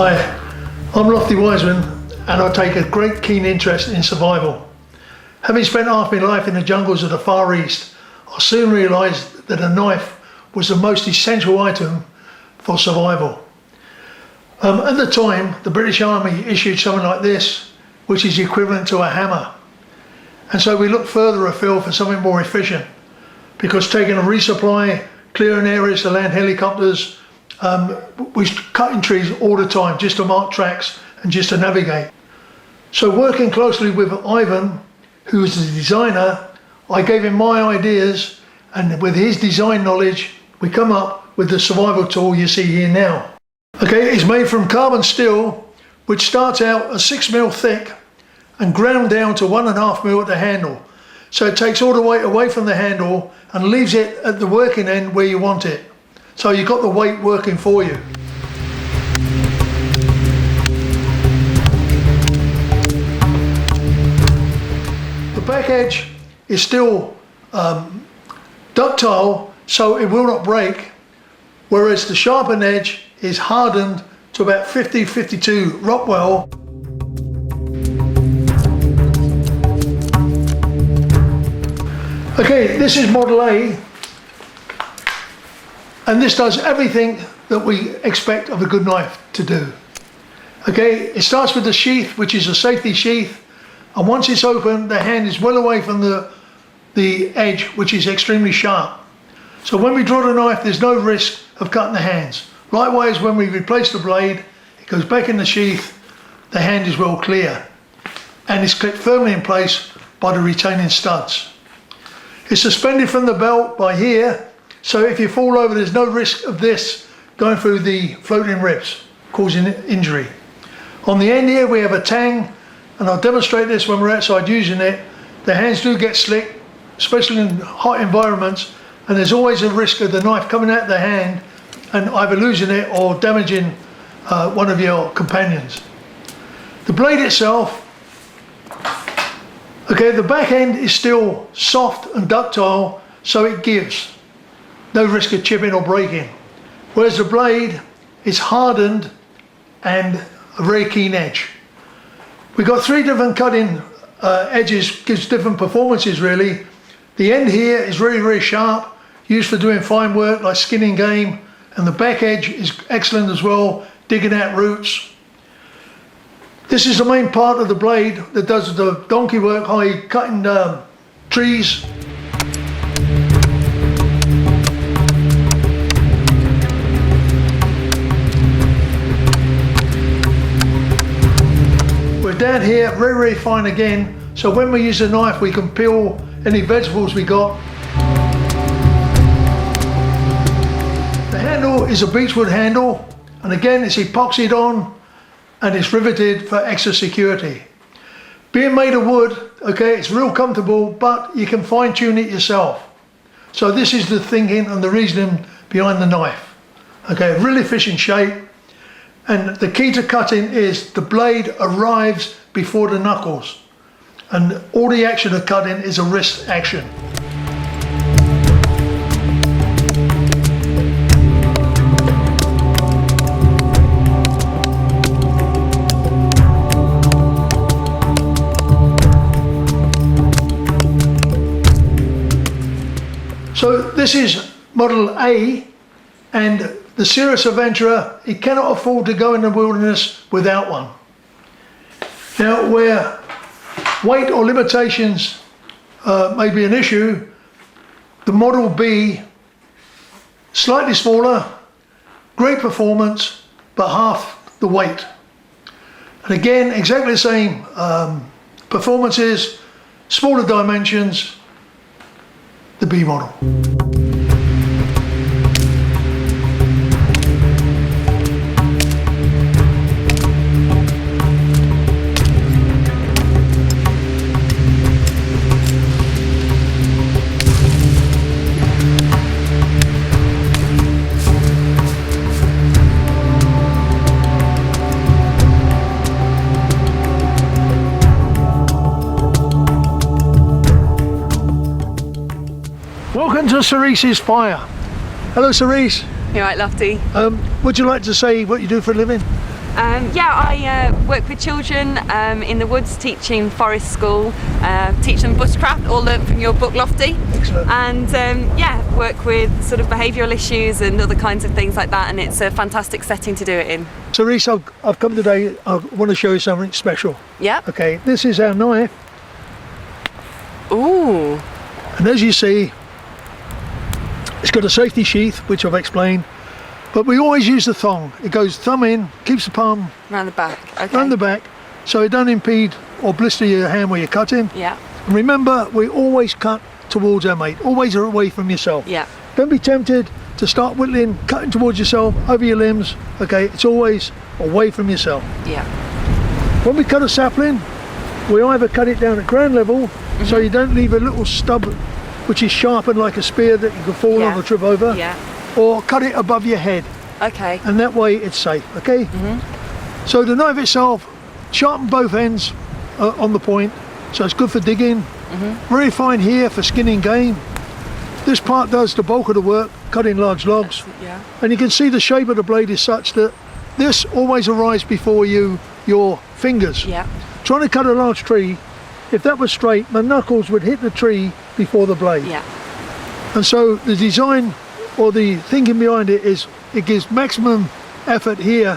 Hi, I'm Lofty Wiseman and I take a great keen interest in survival. Having spent half my life in the jungles of the Far East, I soon realised that a knife was the most essential item for survival. At the time, the British Army issued something like this, which is equivalent to a hammer. And so we looked further afield for something more efficient, because taking a resupply, clearing areas to land helicopters, we was cutting trees all the time just to mark tracks and just to navigate. So working closely with Ivan, who was the designer, I gave him my ideas, and with his design knowledge, we come up with the survival tool you see here now. Okay, it's made from carbon steel, which starts out at 6 mil thick and ground down to 1.5 mil at the handle. So it takes all the weight away from the handle and leaves it at the working end where you want it. So you've got the weight working for you. The back edge is still ductile, so it will not break, whereas the sharpened edge is hardened to about 50-52 Rockwell. Okay, this is Model A, and this does everything that we expect of a good knife to do. Okay, it starts with the sheath, which is a safety sheath, and once it's open, the hand is well away from the edge, which is extremely sharp. So when we draw the knife, there's no risk of cutting the hands. Likewise, when we replace the blade, it goes back in the sheath, the hand is well clear, and it's clipped firmly in place by the retaining studs. It's suspended from the belt by here, so if you fall over, there's no risk of this going through the floating ribs, causing injury. On the end here, we have a tang, and I'll demonstrate this when we're outside using it. The hands do get slick, especially in hot environments, and there's always a risk of the knife coming out of the hand and either losing it or damaging one of your companions. The blade itself, okay, the back end is still soft and ductile, so it gives. No risk of chipping or breaking. Whereas the blade is hardened and a very keen edge. We've got 3 different cutting edges, gives different performances really. The end here is very, very sharp, used for doing fine work like skinning game, and the back edge is excellent as well, digging out roots. This is the main part of the blade that does the donkey work, i.e. cutting trees. We're down here very, very fine again, so when we use a knife we can peel any vegetables we got. The handle is a beechwood handle, and again it's epoxied on and it's riveted for extra security. Being made of wood, okay, it's real comfortable, but you can fine tune it yourself. So this is the thinking and the reasoning behind the knife. Okay, really efficient shape, and the key to cutting is the blade arrives before the knuckles, and all the action of cutting is a wrist action. So this is Model A, and the serious adventurer, he cannot afford to go in the wilderness without one. Now, where weight or limitations may be an issue, the Model B, slightly smaller, great performance, but half the weight. And again, exactly the same performances, smaller dimensions, the B model. Welcome to Cerese's Fire. Hello Cerise. You right, Lofty? Would you like to say what you do for a living? Yeah, I work with children in the woods, teaching forest school, teach them bushcraft, all learnt from your book, Lofty. Excellent. And yeah, work with sort of behavioural issues and other kinds of things like that, and it's a fantastic setting to do it in. So Reese, I've come today, I want to show you something special. Yeah. Okay, this is our knife, Ooh. and as you see, it's got a safety sheath, which I've explained, but we always use the thong. It goes thumb in, keeps the palm Round the back. Okay. round the back, so it don't impede or blister your hand where you're cutting. Yeah. And remember, we always cut towards our mate, always away from yourself. Yeah. Don't be tempted to start whittling, cutting towards yourself, over your limbs. Okay, it's always away from yourself. Yeah. When we cut a sapling, we either cut it down at ground level, so you don't leave a little stub which is sharpened like a spear that you could fall on or trip over, Yeah. or cut it above your head, Okay. and that way it's safe. Okay. So the knife itself, sharpen both ends on the point, so it's good for digging. Very fine here for skinning game. This part does the bulk of the work, cutting large logs. Yeah. And you can see the shape of the blade is such that this always arrives before your fingers. Yeah. Trying to cut a large tree, if that was straight, my knuckles would hit the tree before the blade. Yeah. And so the design or the thinking behind it is it gives maximum effort here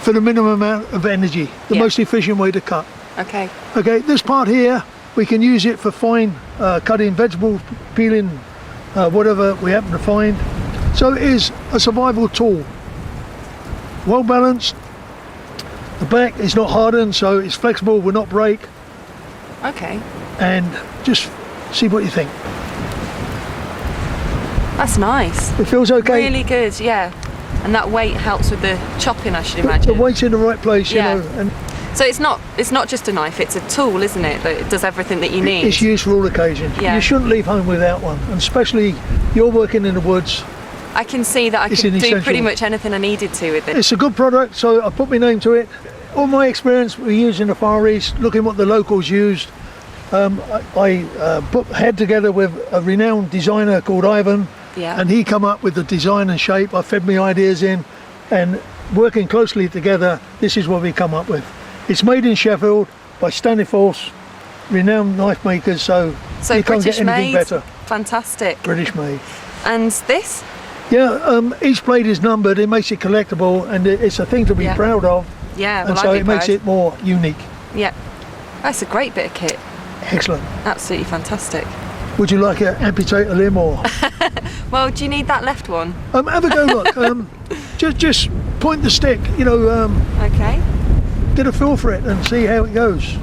for the minimum amount of energy, the Yeah. most efficient way to cut. Okay. Okay, this part here, we can use it for fine cutting, vegetable peeling, whatever we happen to find. So it is a survival tool. Well balanced. The back is not hardened, so it's flexible, will not break. Okay. And just see what you think. That's nice. It feels okay. Really good, yeah. And that weight helps with the chopping, I should The imagine. weight's in the right place, Yeah. you know, and So it's not just a knife, it's a tool, isn't it? That it does everything that you need. it's used for all occasions. Yeah. You shouldn't leave home without one, and especially you're working in the woods. I can see that I It's could an do essential. pretty much anything I needed to with it. It's a good product, so I put my name to it. All my experience we use in the Far East, looking what the locals used. I put head together with a renowned designer called Ivan, Yeah. and he come up with the design and shape. I fed my ideas in, and working closely together, this is what we come up with. It's made in Sheffield by Staniforth, renowned knife makers, so you can't British get anything made, better. fantastic. British made. And this? Yeah, each blade is numbered, it makes it collectible, and it's a thing to be Yeah. proud of, Yeah, well, and so I'd be it makes proud. it more unique. Yeah. That's a great bit of kit. Excellent. Absolutely fantastic. Would you like to amputate a limb or? Well, do you need that left one? Have a go, look. Just point the stick, you know, Okay. get a feel for it and see how it goes.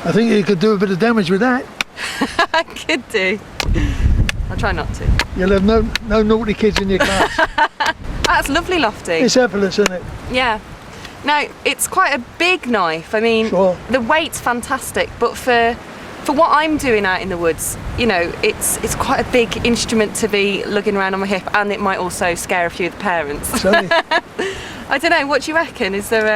I think you could do a bit of damage with that. I could do. I'll try not to. You'll have no naughty kids in your class. That's lovely, Lofty. It's effortless, isn't it? Yeah. Now, it's quite a big knife. I mean, Sure. the weight's fantastic, but for what I'm doing out in the woods, you know, it's quite a big instrument to be lugging around on my hip, and it might also scare a few of the parents. So, I don't know, what do you reckon? Is there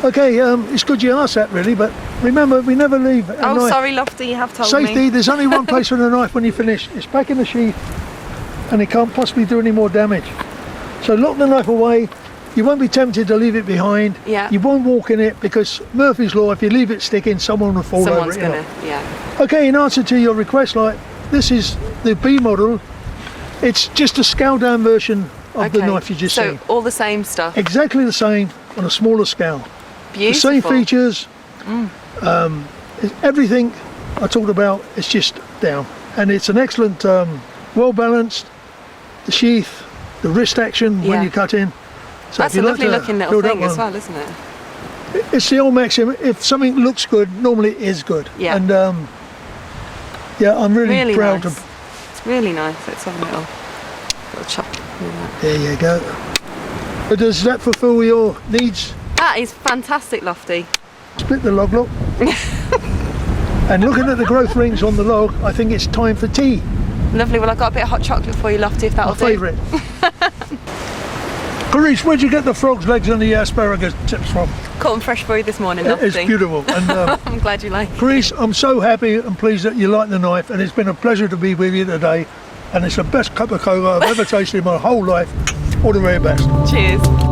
a... okay, it's good you asked that really, but remember we never leave a Oh, knife. sorry, Lofty, you have told Safety, me. there's only one place for the knife when you finish. It's back in the sheath, and it can't possibly do any more damage. So lock the knife away. You won't be tempted to leave it behind. Yeah. You won't walk in it because Murphy's Law, if you leave it sticking, someone will fall Someone's over it. you gonna, know. yeah. Okay, in answer to your request, like, this is the B model. It's just a scaled down version of the knife you just so seen. all the same stuff. Exactly the same on a smaller scale. Beautiful. The same features, everything I talked about, it's just down. And it's an excellent, well balanced, the sheath, the wrist action when Yeah. you cut in. So That's if a you lovely like to looking little build up thing as one, well, isn't it? It's the old maxim, if something looks good, normally it is good. Yeah. And yeah, I'm really proud nice. to. It's really nice. Let's have a little chop. There you go. But does that fulfill your needs? That is fantastic, Lofty. Split the log, look. And looking at the growth rings on the log, I think it's time for tea. Lovely. Well, I've got a bit of hot chocolate for you, Lofty, if that'll My do. favourite. Clarice, where'd you get the frog's legs and the asparagus tips from? Caught them fresh for you this morning, Lofty. It's beautiful. And I'm glad you like it. Clarice, I'm so happy and pleased that you like the knife, and it's been a pleasure to be with you today. and it's the best cup of cocoa I've ever tasted in my whole life. All the very best. Cheers.